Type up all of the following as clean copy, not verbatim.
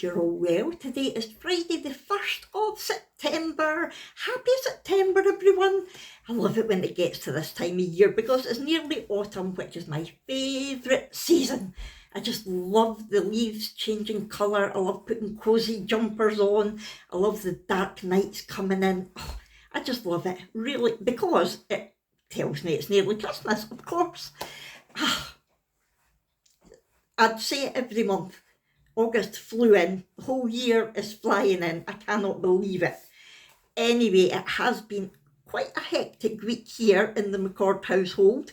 hope you're all well. Today is Friday the 1st of September. Happy September, everyone. I love it when it gets to this time of year because it's nearly autumn, which is my favourite season. I just love the leaves changing colour. I love putting cosy jumpers on. I love the dark nights coming in. Oh, I just love it, really, because it tells me it's nearly Christmas, of course. I'd say it every month. August flew in, the whole year is flying in, I cannot believe it. Anyway, it has been quite a hectic week here in the McCord household.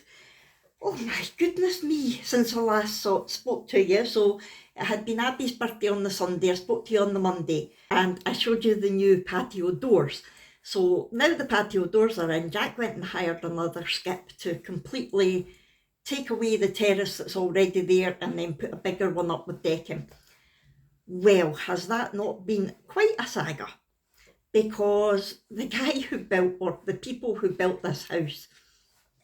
Oh my goodness me, since I last spoke to you. So it had been Abby's birthday on the Sunday, I spoke to you on the Monday, and I showed you the new patio doors. So now the patio doors are in, Jack went and hired another skip to completely take away the terrace that's already there and then put a bigger one up with decking. Well, has that not been quite a saga? Because the guy who built, or the people who built this house,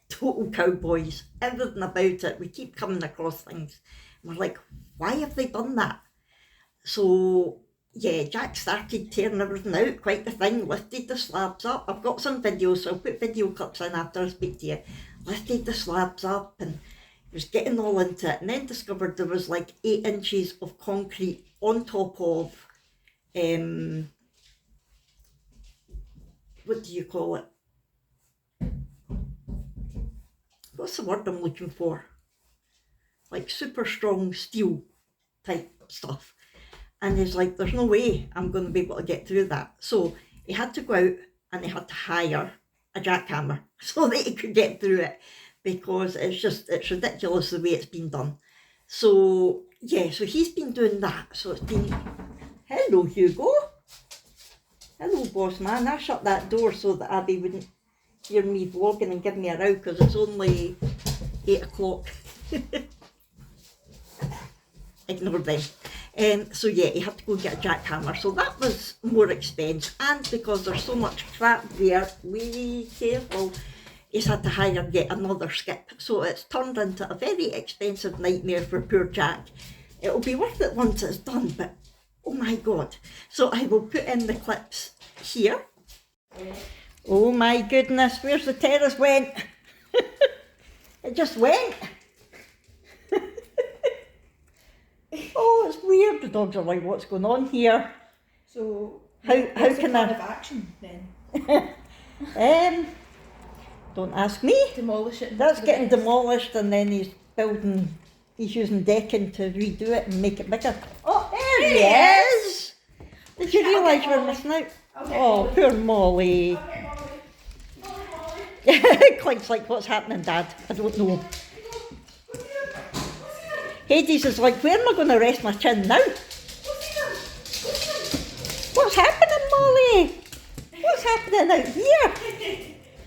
total cowboys, everything about it. We keep coming across things and we're like, why have they done that? So yeah, Jack started tearing everything out, quite the thing, lifted the slabs up. I've got some videos, so I'll put video clips in after I speak to you. Lifted the slabs up and was getting all into it, and then discovered there was like 8 inches of concrete on top of, what do you call it? What's the word I'm looking for? Like super strong steel type stuff. And he's like, there's no way I'm going to be able to get through that. So he had to go out and he had to hire a jackhammer so that he could get through it, because it's ridiculous the way it's been done. So yeah, so he's been doing that. So it's been, hello Hugo. Hello boss man. I shut that door so that Abby wouldn't hear me vlogging and give me a row because it's only 8 o'clock. Ignore them. So yeah, he had to go get a jackhammer, so that was more expense, and because there's so much crap there, be careful, he's had to hire yet another skip, so it's turned into a very expensive nightmare for poor Jack. It'll be worth it once it's done, but oh my god. So I will put in the clips here. Oh my goodness, where's the terrace went? It just went. Oh, it's weird. The dogs are like, what's going on here? So how what's can the plan of action then? Don't ask me. Demolish it. That's getting demolished, and then he's using decking to redo it and make it bigger. Oh, there he is! Did you realise you were missing out? Oh, poor Molly. Clink's like, what's happening, Dad? I don't know. Hades is like, where am I going to rest my chin now? What's happening, Molly? What's happening out here?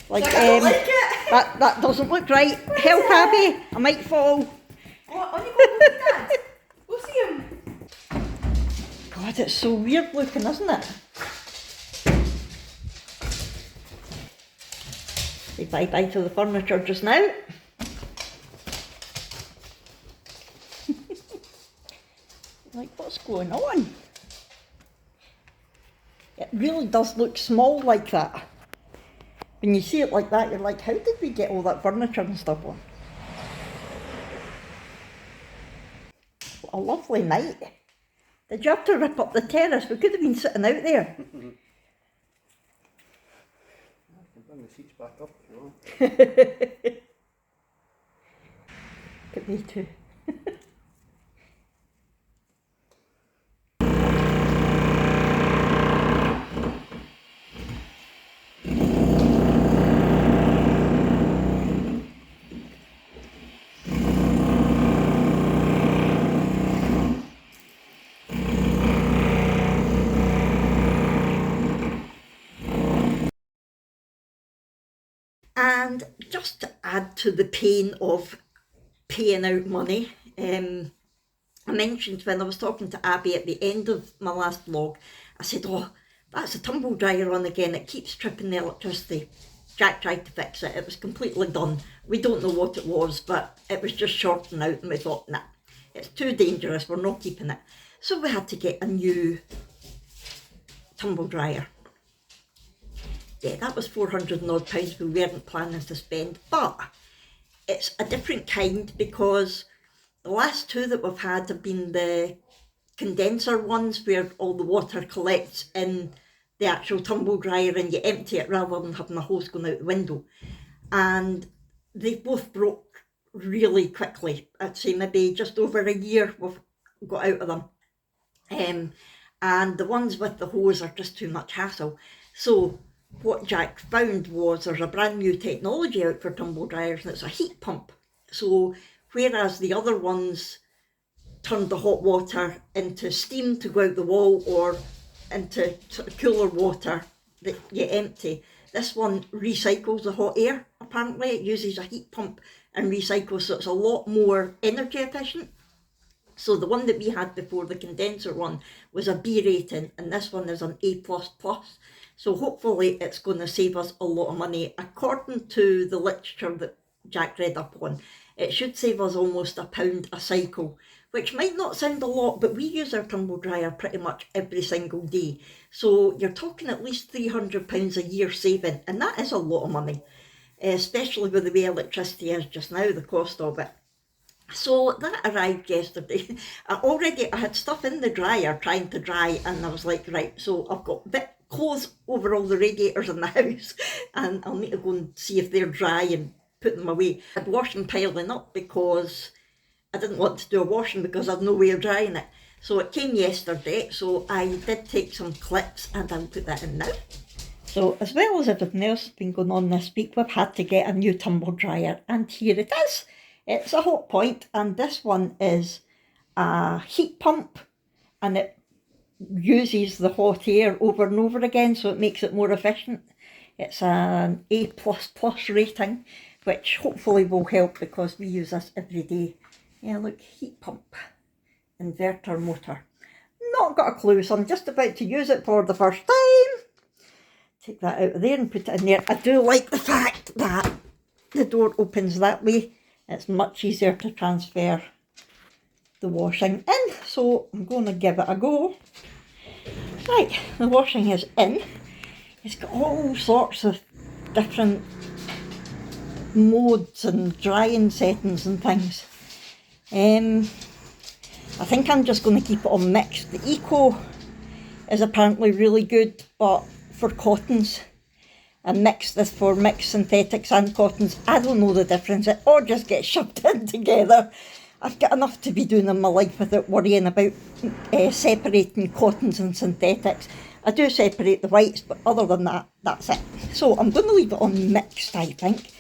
Like, I don't like it. That doesn't look right. Help, Abby, I might fall. What? On you go, Dad. Go see him. God, it's so weird looking, isn't it? Say bye-bye to the furniture just now. Like, what's going on? It really does look small like that. When you see it like that, you're like, how did we get all that furniture and stuff on? What a lovely night. Did you have to rip up the terrace? We could have been sitting out there. I can bring the seats back up if you want. Look at me too. And just to add to the pain of paying out money, I mentioned when I was talking to Abby at the end of my last vlog, I said, oh, that's a tumble dryer on again, it keeps tripping the electricity. Jack tried to fix it, it was completely done. We don't know what it was, but it was just shorting out, and we thought, nah, it's too dangerous, we're not keeping it. So we had to get a new tumble dryer. Yeah, that was 400 and odd pounds we weren't planning to spend, but it's a different kind because the last two that we've had have been the condenser ones where all the water collects in the actual tumble dryer and you empty it rather than having a hose going out the window. And they both broke really quickly. I'd say maybe just over a year we've got out of them. And the ones with the hose are just too much hassle. So what Jack found was there's a brand new technology out for tumble dryers, and it's a heat pump. So whereas the other ones turned the hot water into steam to go out the wall or into sort of cooler water that you empty, this one recycles the hot air. Apparently it uses a heat pump and recycles, so it's a lot more energy efficient. So the one that we had before, the condenser one, was a B rating, and this one is an A++. So hopefully it's going to save us a lot of money. According to the literature that Jack read up on, it should save us almost £1 a cycle, which might not sound a lot, but we use our tumble dryer pretty much every single day. So you're talking at least £300 a year saving, and that is a lot of money, especially with the way electricity is just now, the cost of it. So that arrived yesterday. I had stuff in the dryer trying to dry, and I was like, right, so I've got clothes over all the radiators in the house, and I'll need to go and see if they're dry and put them away. I had washing piling up because I didn't want to do a washing because I had no way of drying it. So it came yesterday, so I did take some clips and I'll put that in now. So as well as everything else that's been going on this week, we've had to get a new tumble dryer, and here it is. It's a Hot Point, and this one is a heat pump, and it uses the hot air over and over again, so it makes it more efficient. It's an A++ rating, which hopefully will help because we use this every day. Yeah, look, heat pump, inverter motor. Not got a clue, so I'm just about to use it for the first time. Take that out of there and put it in there. I do like the fact that the door opens that way. It's much easier to transfer the washing in, so I'm going to give it a go. Right, the washing is in. It's got all sorts of different modes and drying settings and things. I think I'm just going to keep it on mixed. The Eco is apparently really good, but for cottons. And mix this for mixed synthetics and cottons. I don't know the difference. It all just gets shoved in together. I've got enough to be doing in my life without worrying about separating cottons and synthetics. I do separate the whites, but other than that, that's it. So I'm going to leave it on mixed, I think.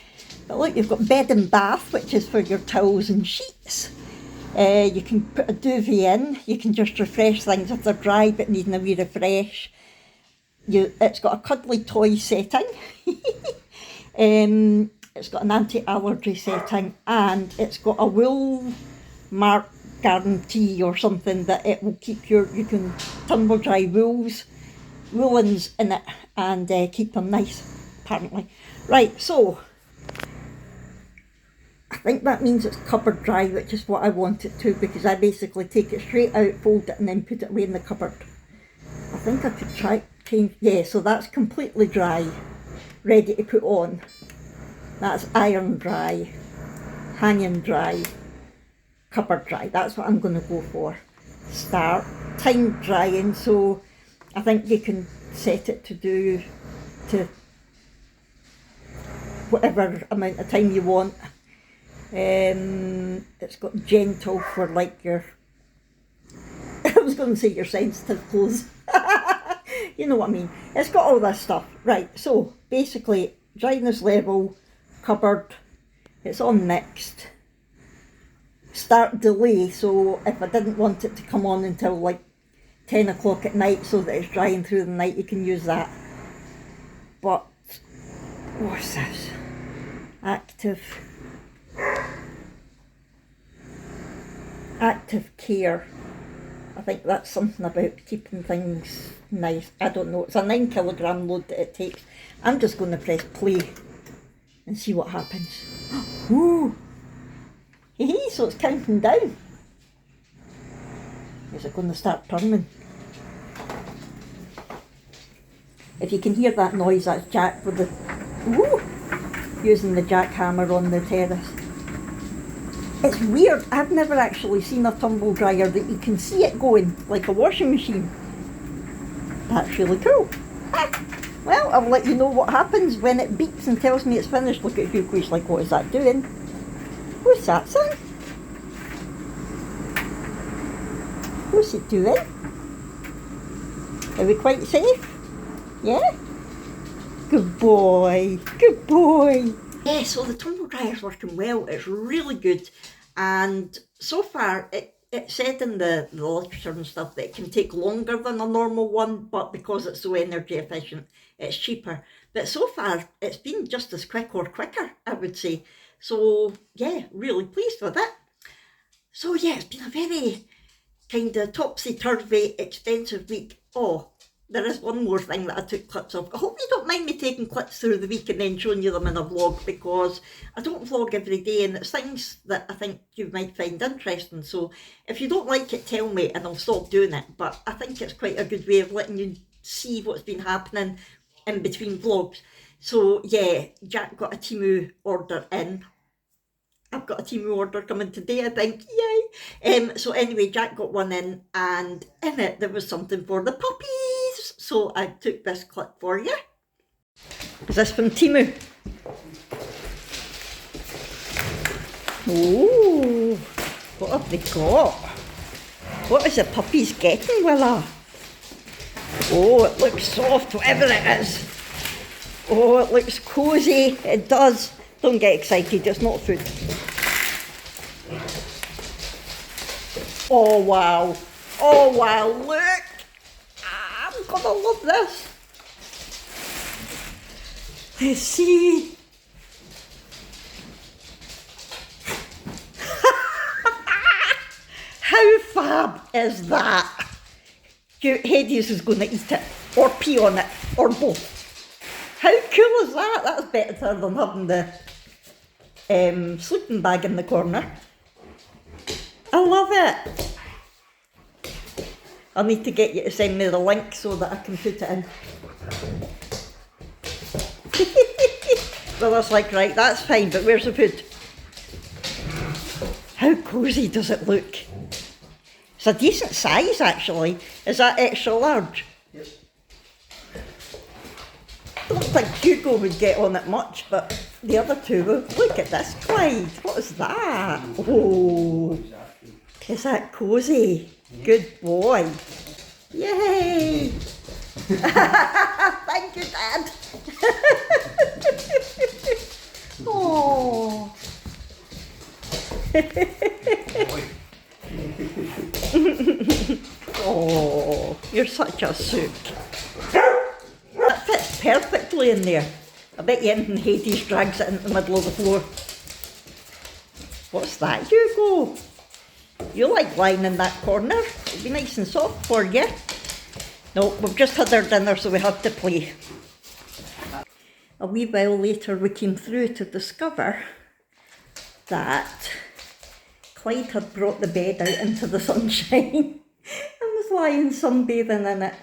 But look, you've got bed and bath, which is for your towels and sheets. You can put a duvet in. You can just refresh things if they're dry but needing a wee refresh. It's got a cuddly toy setting. It's got an anti-allergy setting, and it's got a wool mark guarantee or something that it will keep you can tumble dry woolens in it and keep them nice, apparently. Right, so I think that means it's cupboard dry, which is what I want it to, because I basically take it straight out, fold it, and then put it away in the cupboard. I think I could change, yeah, so that's completely dry, ready to put on. That's iron dry, hanging dry, cupboard dry. That's what I'm going to go for. Start time drying, so I think you can set it to whatever amount of time you want. It's got gentle for like your, I was going to say your sensitive clothes. You know what I mean. It's got all this stuff. Right, so basically dryness level, cupboard, it's on mixed. Start delay, so if I didn't want it to come on until like 10 o'clock at night so that it's drying through the night, you can use that. But what's this? Active care. I think that's something about keeping things nice. I don't know. It's a 9 kilogram load that it takes. I'm just going to press play and see what happens. Ooh! Hee, so it's counting down. Is it going to start turning? If you can hear that noise, that's Jack with the, woo, using the jackhammer on the terrace. It's weird, I've never actually seen a tumble dryer that you can see it going, like a washing machine. That's really cool. Well, I'll let you know what happens when it beeps and tells me it's finished. Look at Hugo's like, what is that doing? What's that, son? What's it doing? Are we quite safe? Yeah? Good boy, good boy. Yeah, so the tumble dryer's working well. It's really good. And so far, it said in the literature and stuff that it can take longer than a normal one, but because it's so energy efficient, it's cheaper. But so far, it's been just as quick or quicker, I would say. So yeah, really pleased with it. So yeah, it's been a very kind of topsy-turvy, expensive week. Oh, there is one more thing that I took clips of. I hope you don't mind me taking clips through the week and then showing you them in a vlog, because I don't vlog every day and it's things that I think you might find interesting. So if you don't like it, tell me and I'll stop doing it. But I think it's quite a good way of letting you see what's been happening in between vlogs. So yeah, Jack got a Temu order in. I've got a Temu order coming today, I think. Yay! So anyway, Jack got one in, and in it there was something for the puppies. So I took this clip for you. Is this from Temu? Oh, what have they got? What is the puppies getting, Willa? Oh, it looks soft, whatever it is. Oh, it looks cosy. It does. Don't get excited, it's not food. Oh wow. Oh wow, look. I'm gonna love this. Let's see. How fab is that? Hades is going to eat it, or pee on it, or both. How cool is that? That's better than having the sleeping bag in the corner. I love it. I'll need to get you to send me the link so that I can put it in. Well, that's like, right, that's fine, but where's the food? How cosy does it look? It's a decent size, actually. Is that extra large? Yep. I don't think Hugo would get on it much, but the other two will. Look at this, Clyde. What is that? Oh, is that cosy? Good boy. Yay! Thank you, Dad. Oh. Oh, you're such a sook. That fits perfectly in there. I bet you anything Hades drags it into the middle of the floor. What's that, Hugo? You like lying in that corner. It'll be nice and soft for you. No, we've just had our dinner, so we have to play. A wee while later we came through to discover that Clyde had brought the bed out into the sunshine and was lying sunbathing in it.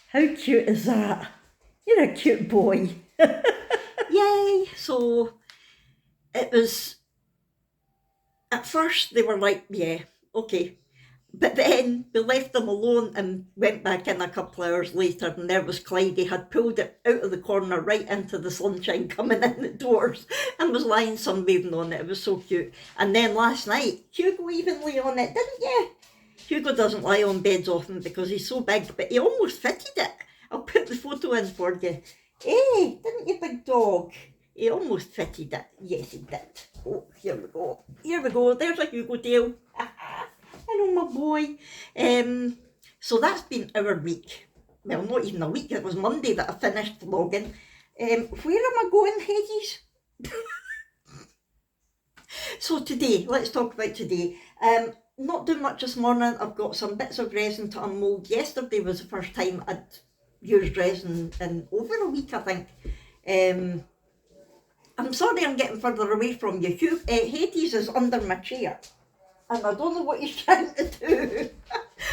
How cute is that? You're a cute boy. Yay! So it was, at first they were like, yeah, okay. But then we left them alone and went back in a couple of hours later, and there was Clyde. He had pulled it out of the corner right into the sunshine coming in the doors and was lying sunbathing on it. It was so cute. And then last night, Hugo even lay on it, didn't you? Hugo doesn't lie on beds often because he's so big, but he almost fitted it. I'll put the photo in for you. Hey, didn't you, big dog? He almost fitted it. Yes, he did. Oh, here we go. Here we go. There's a Hugo tail. Hello, my boy. So that's been our week. Well, not even a week. It was Monday that I finished vlogging. Where am I going, Hades? So today, let's talk about today. Not doing much this morning. I've got some bits of resin to unmould. Yesterday was the first time I'd used resin in over a week, I think. I'm sorry I'm getting further away from you. Hades is under my chair. And I don't know what he's trying to do.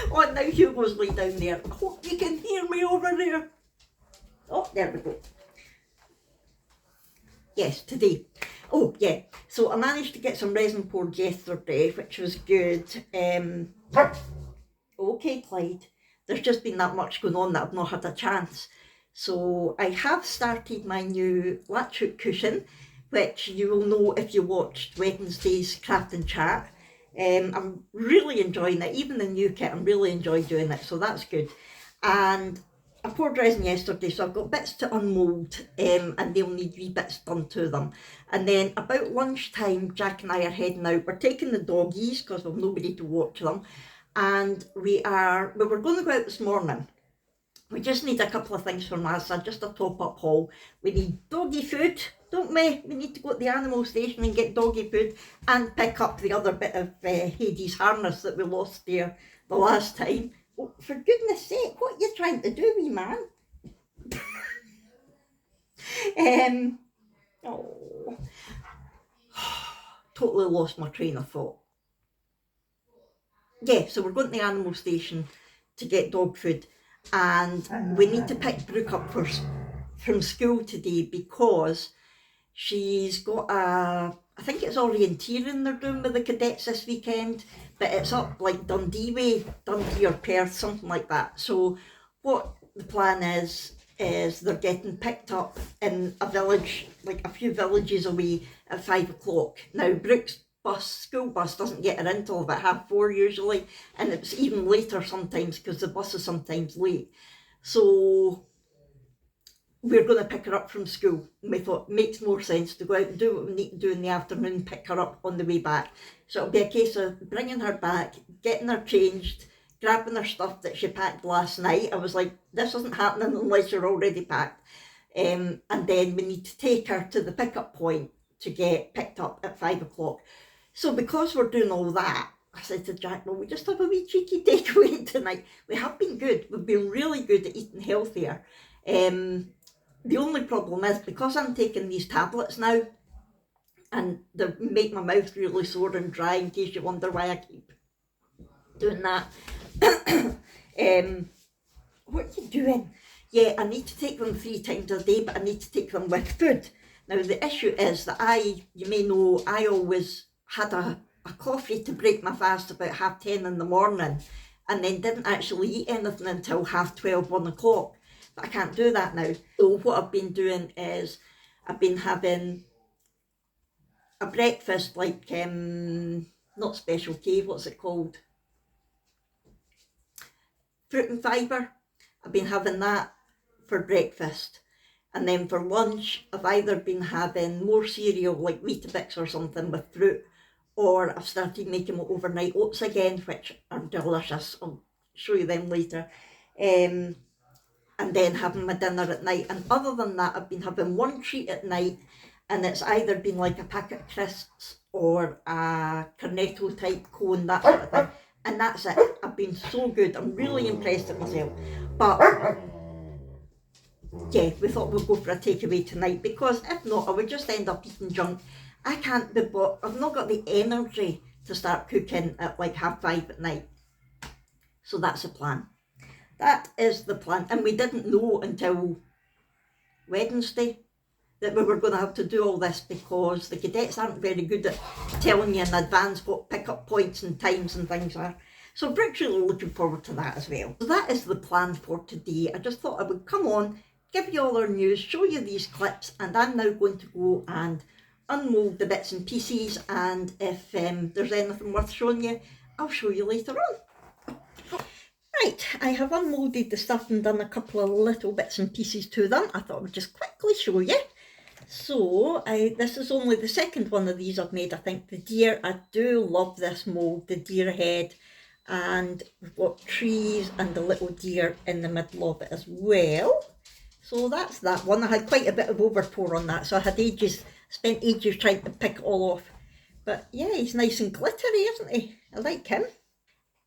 Oh, now Hugo's laid down there. I hope you can hear me over there. Oh, there we go. Yes, today. Oh, yeah. So I managed to get some resin poured yesterday, which was good. Okay, Clyde. There's just been that much going on that I've not had a chance. So I have started my new latchhook cushion, which you will know if you watched Wednesday's Craft and Chat. I'm really enjoying it. Even the new kit, I'm really enjoying doing it, so that's good. And I poured resin yesterday, so I've got bits to unmould, and they'll need wee bits done to them. And then about lunchtime, Jack and I are heading out. We're taking the doggies because we've nobody to watch them. And we were going to go out this morning. We just need a couple of things from NASA, just a top-up haul. We need doggy food, don't we? We need to go to the animal station and get doggy food and pick up the other bit of Hades harness that we lost there the last time. Oh, for goodness sake, what are you trying to do, wee man? Oh, totally lost my train of thought. Yeah, so we're going to the animal station to get dog food, and we need to pick Brooke up from school today because she's got I think it's orienteering they're doing with the cadets this weekend, but it's up like Dundee way, Dundee or Perth, something like that. So what the plan is they're getting picked up in a village, like a few villages away at 5 o'clock. Now Brooke's school bus doesn't get her in till about 4:30 usually, and it's even later sometimes because the bus is sometimes late. So we're going to pick her up from school. And we thought it makes more sense to go out and do what we need to do in the afternoon, pick her up on the way back. So it'll be a case of bringing her back, getting her changed, grabbing her stuff that she packed last night. I was like, this isn't happening unless you're already packed. And then we need to take her to the pickup point to get picked up at 5 o'clock. So because we're doing all that, I said to Jack, well, we just have a wee cheeky takeaway tonight. We have been good. We've been really good at eating healthier. The only problem is because I'm taking these tablets now and they make my mouth really sore and dry, in case you wonder why I keep doing that. What are you doing? Yeah, I need to take them 3 times a day, but I need to take them with food. Now the issue is that you may know, I always had a coffee to break my fast about 10:30 in the morning and then didn't actually eat anything until 12:30, 1 o'clock. But I can't do that now. So what I've been doing is I've been having a breakfast like, not Special K, what's it called? Fruit and fibre. I've been having that for breakfast. And then for lunch, I've either been having more cereal like Weetabix or something with fruit, or I've started making my overnight oats again, which are delicious. I'll show you them later. And then having my dinner at night. And other than that, I've been having one treat at night, and it's either been like a packet of crisps or a cornetto type cone, that sort of thing. And that's it. I've been so good. I'm really impressed with myself. But yeah, we thought we'd go for a takeaway tonight, because if not, I would just end up eating junk. I can't be bought. I've not got the energy to start cooking at like 5:30 at night. So that's the plan. That is the plan. And we didn't know until Wednesday that we were going to have to do all this, because the cadets aren't very good at telling you in advance what pickup points and times and things are. So Brooke's really looking forward to that as well. So that is the plan for today. I just thought I would come on, give you all our news, show you these clips, and I'm now going to go and unmould the bits and pieces, and if there's anything worth showing you, I'll show you later on. Right, I have unmoulded the stuff and done a couple of little bits and pieces to them. I thought I would just quickly show you. So this is only the second one of these I've made. I think the deer, I do love this mould, the deer head, and we've got trees and the little deer in the middle of it as well. So that's that one. I had quite a bit of overpour on that, so I had spent ages trying to pick it all off. But yeah, he's nice and glittery, isn't he? I like him.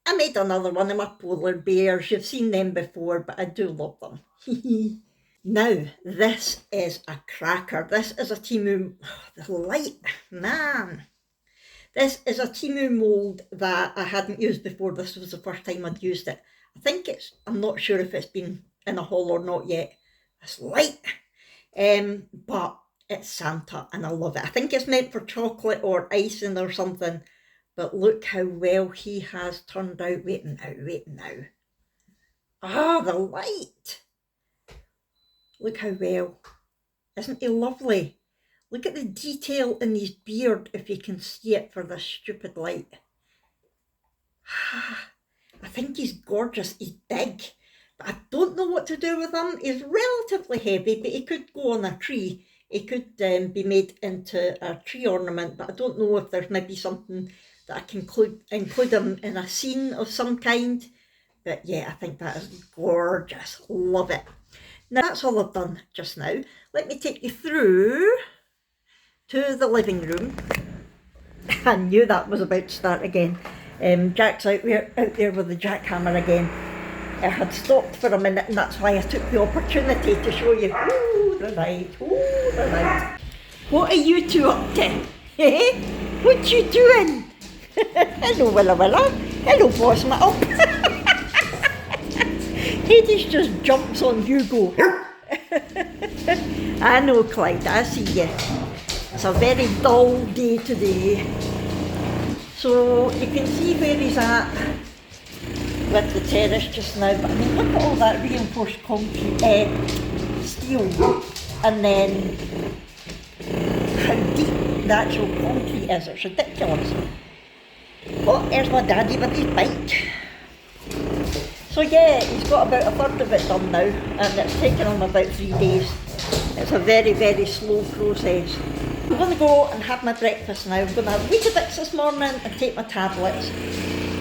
I made another one of my polar bears. You've seen them before, but I do love them. Now, this is a cracker. This is a Timu. The light, man. This is a Timu mould that I hadn't used before. This was the first time I'd used it. I'm not sure if it's been in a haul or not yet. It's light, but it's Santa and I love it. I think it's meant for chocolate or icing or something, but look how well he has turned out. Wait now. Ah, the light. Look how well. Isn't he lovely? Look at the detail in his beard if you can see it for this stupid light. I think he's gorgeous. He's big, but I don't know what to do with him. He's relatively heavy, but he could go on a tree. He could be made into a tree ornament, but I don't know if there's maybe something that I can include him in a scene of some kind. But yeah, I think that is gorgeous. Love it. Now that's all I've done just now. Let me take you through to the living room. I knew that was about to start again. Jack's out there with the jackhammer again. I had stopped for a minute and that's why I took the opportunity to show you. Ooh, the light. What are you two up to? What you doing? Hello, Willa. Hello, Boss Up. Hades just jumps on Hugo. I know, Clyde, I see you. It's a very dull day today. So you can see where he's at with the terrace just now, but I mean, look at all that reinforced concrete, steel, and then how deep the actual concrete is. It's ridiculous. Oh, there's my daddy with his bike. So yeah, he's got about a third of it done now, and it's taken him about 3 days. It's a very, very slow process. I'm going to go and have my breakfast now. I'm going to have Weetabix this morning and take my tablets.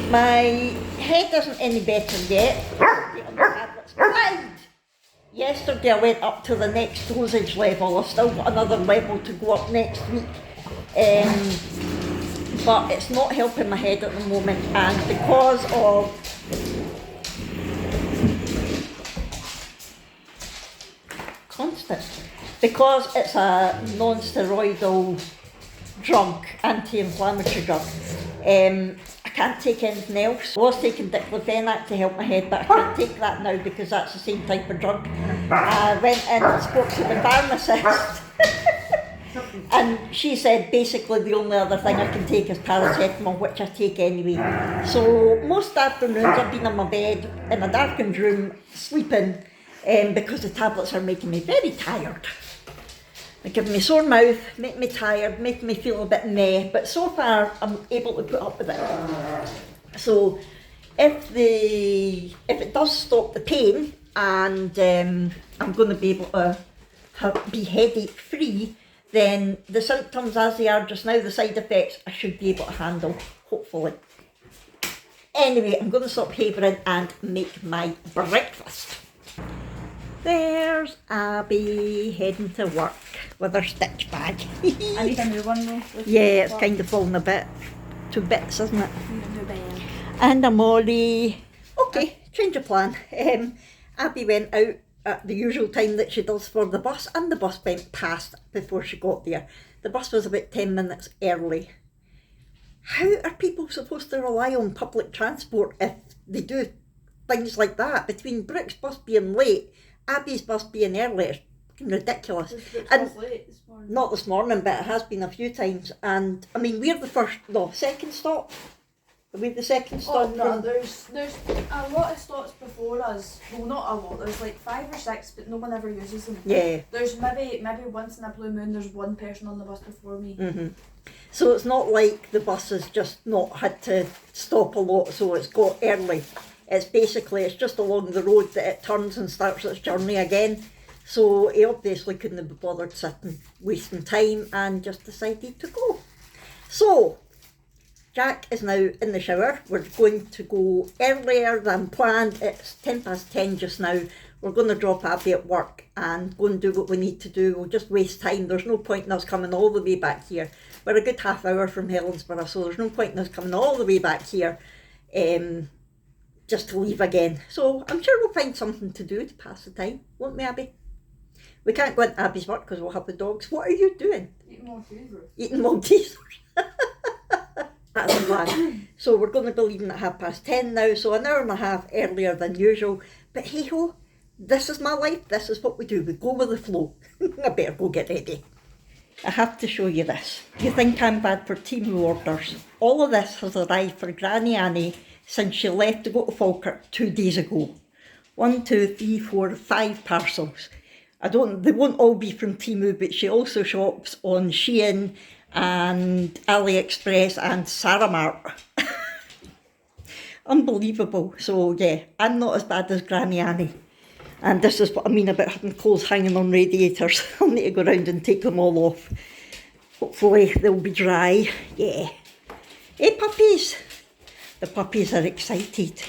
My head isn't any better yet. Yesterday I went up to the next dosage level. I've still got another level to go up next week. But it's not helping my head at the moment, and because of because it's a non-steroidal drug, anti-inflammatory drug, I can't take anything else. I was taking diclofenac to help my head, but I can't take that now because that's the same type of drug. I went in and spoke to the pharmacist and she said basically the only other thing I can take is paracetamol, which I take anyway. So most afternoons I've been in my bed in a darkened room sleeping because the tablets are making me very tired. They give me a sore mouth, make me tired, make me feel a bit meh, but so far I'm able to put up with it. So if it does stop the pain and I'm going to be able to be headache free, then the symptoms as they are just now, the side effects, I should be able to handle, hopefully. Anyway, I'm going to stop havering and make my breakfast. There's Abby heading to work with her stitch bag. I need a new one though. Yeah, it's kind of falling a bit to bits, isn't it? New bag. And I'm Molly. Okay, change of plan. Abby went out at the usual time that she does for the bus, and the bus went past before she got there. The bus was about 10 minutes early. How are people supposed to rely on public transport if they do things like that? Between Brooke's bus being late, Abby's bus being early, it's fucking ridiculous. And late this morning. Not this morning, but it has been a few times. And I mean, we're the second stop. Are we the second stop? Oh no, there's a lot of stops before us. Well, not a lot. There's like 5 or 6, but no one ever uses them. Yeah. There's maybe once in a blue moon. There's one person on the bus before me. Mm-hmm. So it's not like the bus has just not had to stop a lot, so it's got early. It's just along the road that it turns and starts its journey again. So he obviously couldn't have been bothered sitting, wasting time, and just decided to go. So Jack is now in the shower. We're going to go earlier than planned. It's 10:10 just now. We're going to drop Abby at work and go and do what we need to do. We'll just waste time. There's no point in us coming all the way back here. We're a good half hour from Helensburgh, so there's no point in us coming all the way back here just to leave again. So I'm sure we'll find something to do to pass the time, won't we, Abby? We can't go into Abby's work because we'll have the dogs. What are you doing? Eating Maltesers. Eating Maltesers. That's the plan. So we're going to be leaving at 10:30 now, so an hour and a half earlier than usual. But hey ho, this is my life, this is what we do, we go with the flow. I better go get ready. I have to show you this. You think I'm bad for Temu orders. All of this has arrived for Granny Annie since she left to go to Falkirk 2 days ago. 1, 2, 3, 4, 5 parcels. They won't all be from Temu, but she also shops on Shein and AliExpress and Saramart. Unbelievable. So yeah, I'm not as bad as Granny Annie. And this is what I mean about having clothes hanging on radiators. I'll need to go round and take them all off. Hopefully they'll be dry. Yeah. Hey puppies! The puppies are excited.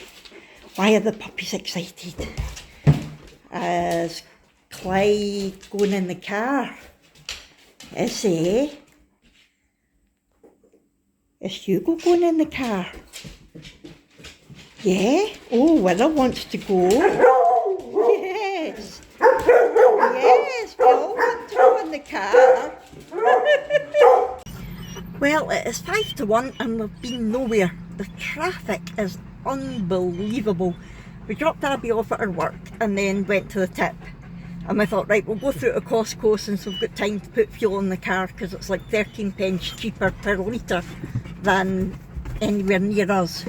Why are the puppies excited? Is Clyde going in the car? Is he? Is Hugo going in the car? Yeah? Oh, Willa wants to go. Yes. Yes, we all want to go in the car. Well, it is 5 to 1 and we've been nowhere. The traffic is unbelievable. We dropped Abby off at her work and then went to the tip. And we thought, right, we'll go through to Costco since we've got time to put fuel in the car because it's like 13 pence cheaper per litre than anywhere near us.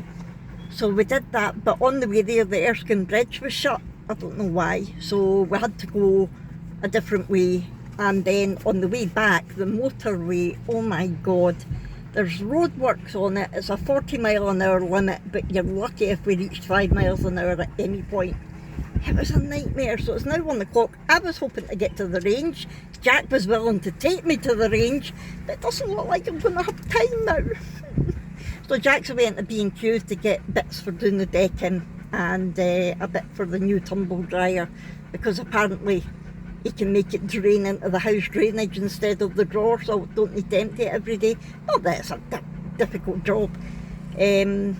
So we did that, but on the way there, the Erskine Bridge was shut. I don't know why. So we had to go a different way. And then on the way back, the motorway, oh my God, there's roadworks on it. It's a 40-mile-an-hour limit, but you're lucky if we reached 5 miles an hour at any point. It was a nightmare. So it's now 1 o'clock. I was hoping to get to the range. Jack was willing to take me to the range, but it doesn't look like I'm going to have time now. So Jack's away into B&Q to get bits for doing the decking and a bit for the new tumble dryer, because apparently he can make it drain into the house drainage instead of the drawer, so I don't need to empty it every day. Not that it's a difficult job. And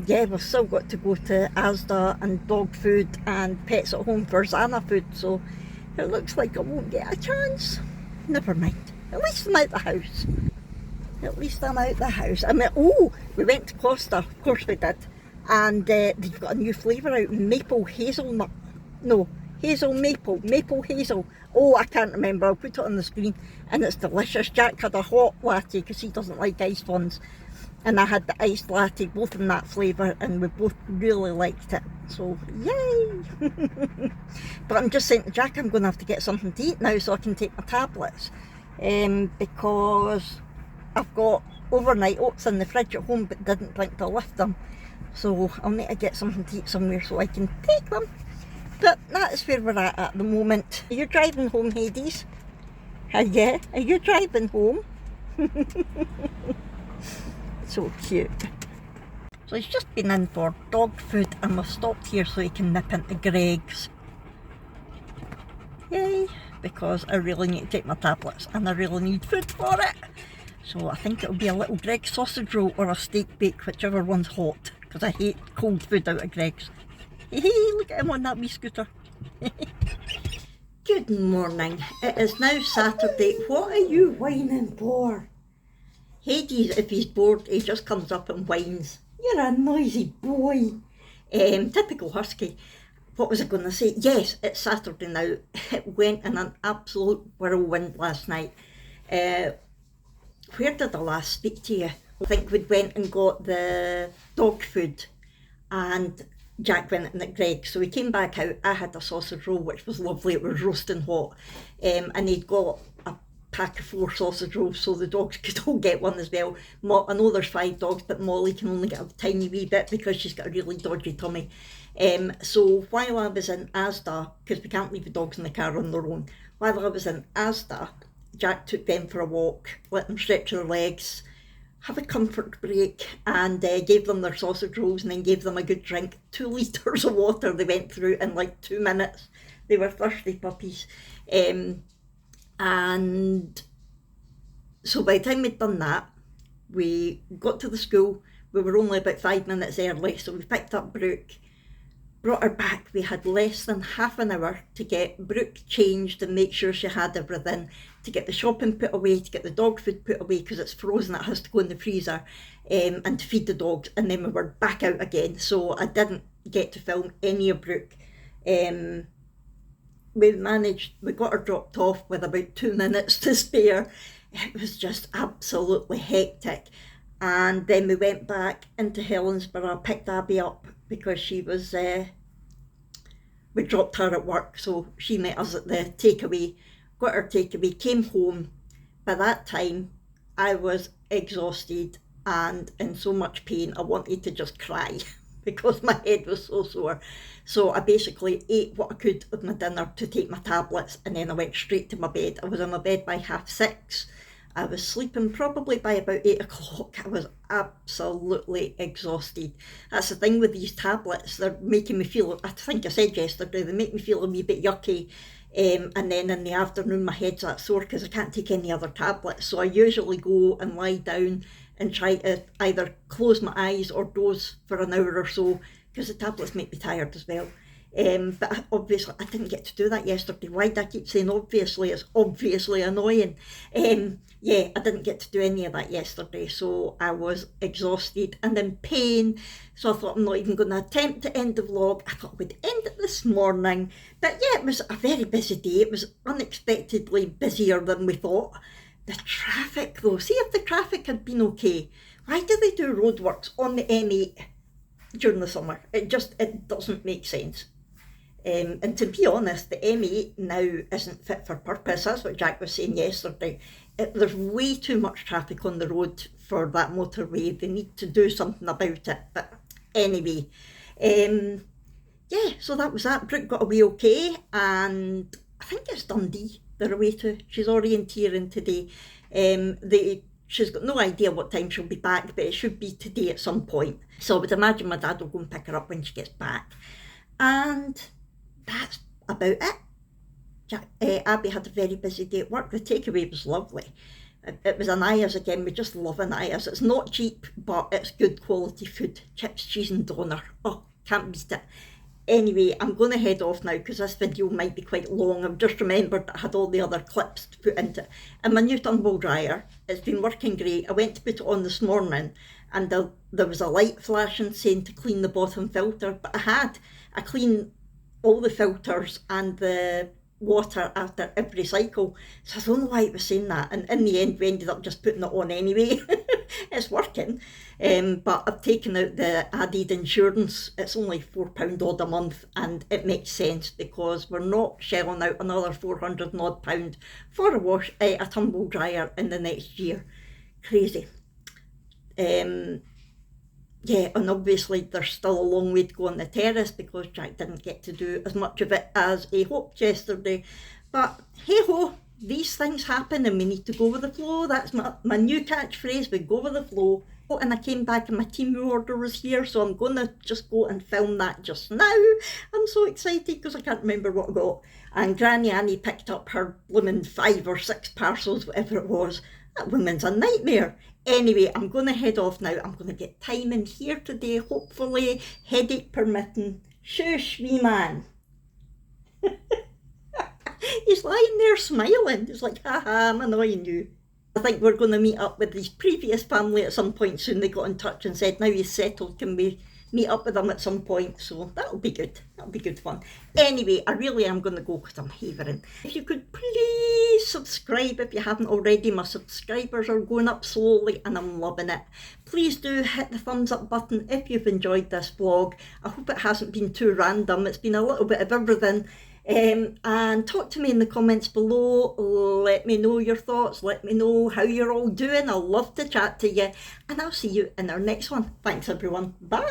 yeah, we've still got to go to Asda and dog food and Pets at Home for Zana food, so it looks like I won't get a chance. Never mind, at least I'm out the house. At least I'm out the house. I mean, oh, we went to Costa, of course we did, and they've got a new flavour out, maple hazelnut. No, hazel maple, maple hazel. Oh, I can't remember, I'll put it on the screen, and it's delicious. Jack had a hot latte because he doesn't like iced ones, and I had the iced latte, both in that flavour, and we both really liked it. So, yay! But I'm just saying to Jack, I'm going to have to get something to eat now so I can take my tablets, because I've got overnight oats in the fridge at home but didn't think to lift them. So I'll need to get something to eat somewhere so I can take them. But that's where we're at the moment. Are you driving home, Hades? Yeah, are you driving home? So cute. So he's just been in for dog food and we've stopped here so he can nip into Greg's. Yay, because I really need to take my tablets and I really need food for it. So I think it'll be a little Greg's sausage roll or a steak bake, whichever one's hot, because I hate cold food out of Greg's. Hey, look at him on that wee scooter. Good morning. It is now Saturday. What are you whining for? Hades, if he's bored, he just comes up and whines. You're a noisy boy. Typical husky. What was I going to say? Yes, it's Saturday now. It went in an absolute whirlwind last night. Where did I last speak to you? I think we'd went and got the dog food and Jack went in at Greg's. So we came back out. I had a sausage roll, which was lovely. It was roasting hot. And he'd got a pack of 4 sausage rolls so the dogs could all get one as well. I know there's 5 dogs, but Molly can only get a tiny wee bit because she's got a really dodgy tummy. So while I was in Asda, because we can't leave the dogs in the car on their own, while I was in Asda, Jack took them for a walk, let them stretch their legs, have a comfort break, and gave them their sausage rolls and then gave them a good drink. 2 litres of water they went through in like 2 minutes. They were thirsty puppies. And so by the time we'd done that, we got to the school. We were only about 5 minutes early, so we picked up Brooke, brought her back. We had less than half an hour to get Brooke changed and make sure she had everything, to get the shopping put away, to get the dog food put away because it's frozen, it has to go in the freezer, and to feed the dogs, and then we were back out again. So I didn't get to film any of Brooke. We got her dropped off with about 2 minutes to spare. It was just absolutely hectic. And then we went back into Helensburgh, picked Abby up because she was, we dropped her at work, so she met us at the takeaway, got her takeaway, came home. By that time, I was exhausted and in so much pain, I wanted to just cry because my head was so sore. So I basically ate what I could of my dinner to take my tablets, and then I went straight to my bed. I was in my bed by 6:30. I was sleeping probably by about 8 o'clock. I was absolutely exhausted. That's the thing with these tablets, they're making me feel, I think I said yesterday, they make me feel a wee bit yucky. And then in the afternoon my head's that sore because I can't take any other tablets. So I usually go and lie down and try to either close my eyes or doze for an hour or so, because the tablets make me tired as well. But obviously I didn't get to do that yesterday. Why do I keep saying obviously? It's obviously annoying. Yeah, I didn't get to do any of that yesterday, so I was exhausted and in pain. So I thought I'm not even going to attempt to end the vlog. I thought we'd end it this morning. But yeah, it was a very busy day. It was unexpectedly busier than we thought. The traffic though, see if the traffic had been okay. Why do they do roadworks on the M8 during the summer? It doesn't make sense. And to be honest, the M8 now isn't fit for purpose. That's what Jack was saying yesterday. There's way too much traffic on the road for that motorway. They need to do something about it. But anyway, yeah, so that was that. Brooke got away okay, and I think it's Dundee they're away to. She's orienteering today. She's got no idea what time she'll be back, but it should be today at some point. So I would imagine my dad will go and pick her up when she gets back. And that's about it. Abby had a very busy day at work. The takeaway was lovely. It was an Aya's again. We just love an Aya's. It's not cheap, but it's good quality food. Chips, cheese and doner. Oh, can't beat it. Anyway, I'm going to head off now because this video might be quite long. I've just remembered that I had all the other clips to put into it. And my new tumble dryer, it's been working great. I went to put it on this morning and there was a light flashing saying to clean the bottom filter, but I clean all the filters and the water after every cycle, so I don't know why it was saying that, and in the end we ended up just putting it on anyway. It's working, but I've taken out the added insurance. It's only £4 odd a month, and it makes sense because we're not shelling out another £400 and odd for a tumble dryer in the next year. Crazy. Yeah, and obviously there's still a long way to go on the terrace because Jack didn't get to do as much of it as he hoped yesterday. But hey ho, these things happen and we need to go with the flow. That's my new catchphrase, we go with the flow. Oh, and I came back and my team order was here, so I'm going to just go and film that just now. I'm so excited because I can't remember what I got. And Granny Annie picked up her blooming 5 or 6 parcels, whatever it was. That woman's a nightmare. Anyway, I'm going to head off now. I'm going to get time in here today, hopefully, headache permitting. Shush, wee man. He's lying there smiling. He's like, haha, I'm annoying you. I think we're going to meet up with his previous family at some point soon. They got in touch and said, now he's settled, can we meet up with them at some point? So that'll be good. That'll be good fun. Anyway, I really am going to go because I'm havering. If you could please subscribe if you haven't already. My subscribers are going up slowly and I'm loving it. Please do hit the thumbs up button if you've enjoyed this vlog. I hope it hasn't been too random. It's been a little bit of everything. And talk to me in the comments below. Let me know your thoughts. Let me know how you're all doing. I'll love to chat to you. And I'll see you in our next one. Thanks everyone. Bye.